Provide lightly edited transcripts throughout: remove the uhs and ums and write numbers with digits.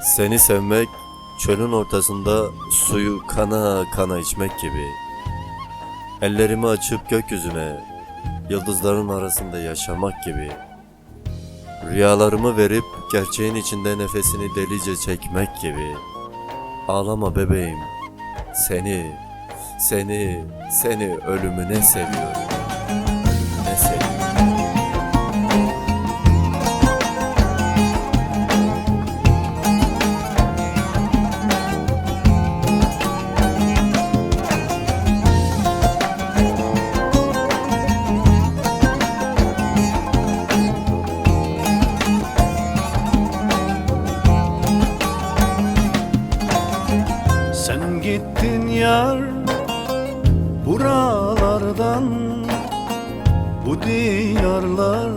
Seni sevmek, çölün ortasında suyu kana kana içmek gibi. Ellerimi açıp gökyüzüne, yıldızların arasında yaşamak gibi. Rüyalarımı verip gerçeğin içinde nefesini delice çekmek gibi. Ağlama bebeğim, seni ölümüne seviyorum. Ölümüne seviyorum. Sen gittin yar buralardan, bu diyarlar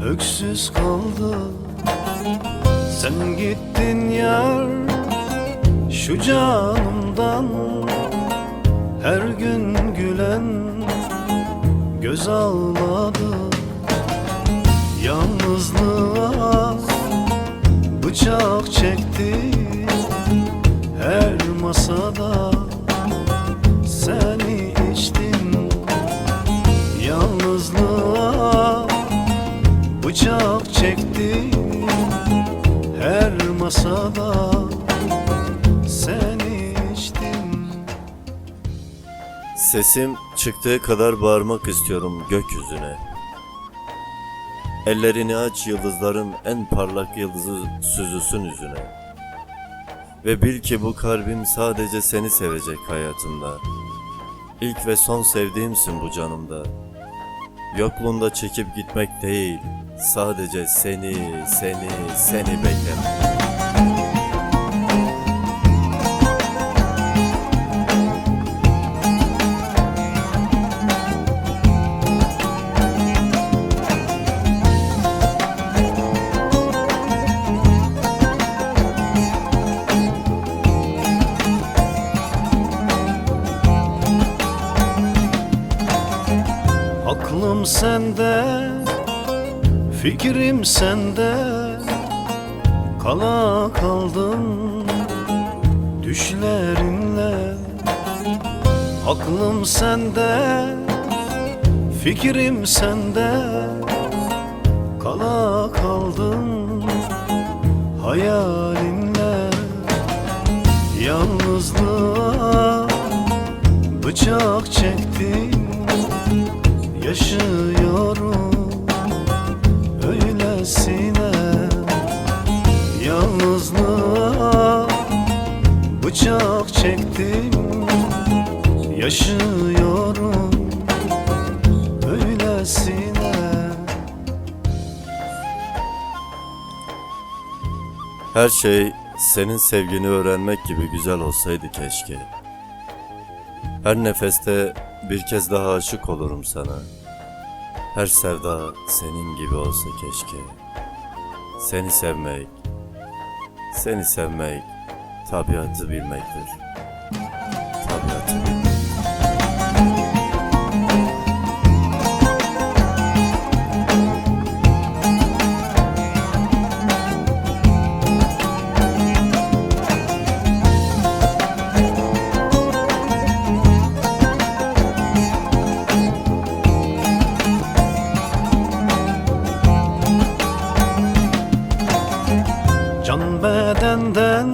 öksüz kaldı. Sen gittin yar şu canımdan, her gün gülen göz ağladı. Yalnızlığa bıçak çekti her masada, seni içtim. Yalnızlığa bıçak çekti her masada, seni içtim. Sesim çıktığı kadar bağırmak istiyorum gökyüzüne. Ellerini aç, yıldızların en parlak yıldızı süzülsün yüzüne. Ve bil ki bu kalbim sadece seni sevecek hayatımda. İlk ve son sevdiğimsin bu canımda. Yokluğunda çekip gitmek değil, sadece seni beklemek. Aklım sende, fikrim sende, kala kaldım düşlerinle. Aklım sende, fikrim sende, kala kaldım hayalinle. Yalnızlığa bıçak çektim, yaşıyorum öylesine. Yalnızlığa bıçak çektim, yaşıyorum öylesine. Her şey senin sevgini öğrenmek gibi güzel olsaydı keşke. Her nefeste bir kez daha aşık olurum sana. Her sevda senin gibi olsa keşke. Seni sevmek tabiatı bilmektir. Tabiatı bilmek. Can bedenden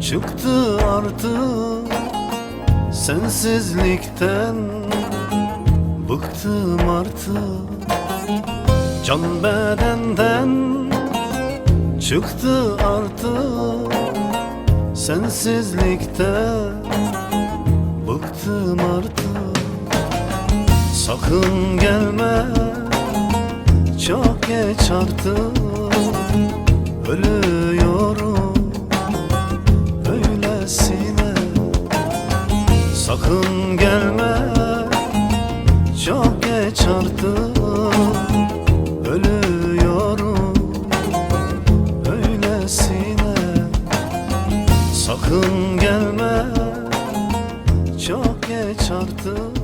çıktı artık, sensizlikten bıktım artık. Can bedenden çıktı artık, sensizlikten bıktım artık. Sakın gelme, çok geç artık. Ölüyorum öylesine. Sakın gelme, çok geç artık. Ölüyorum öylesine. Sakın gelme, çok geç artık.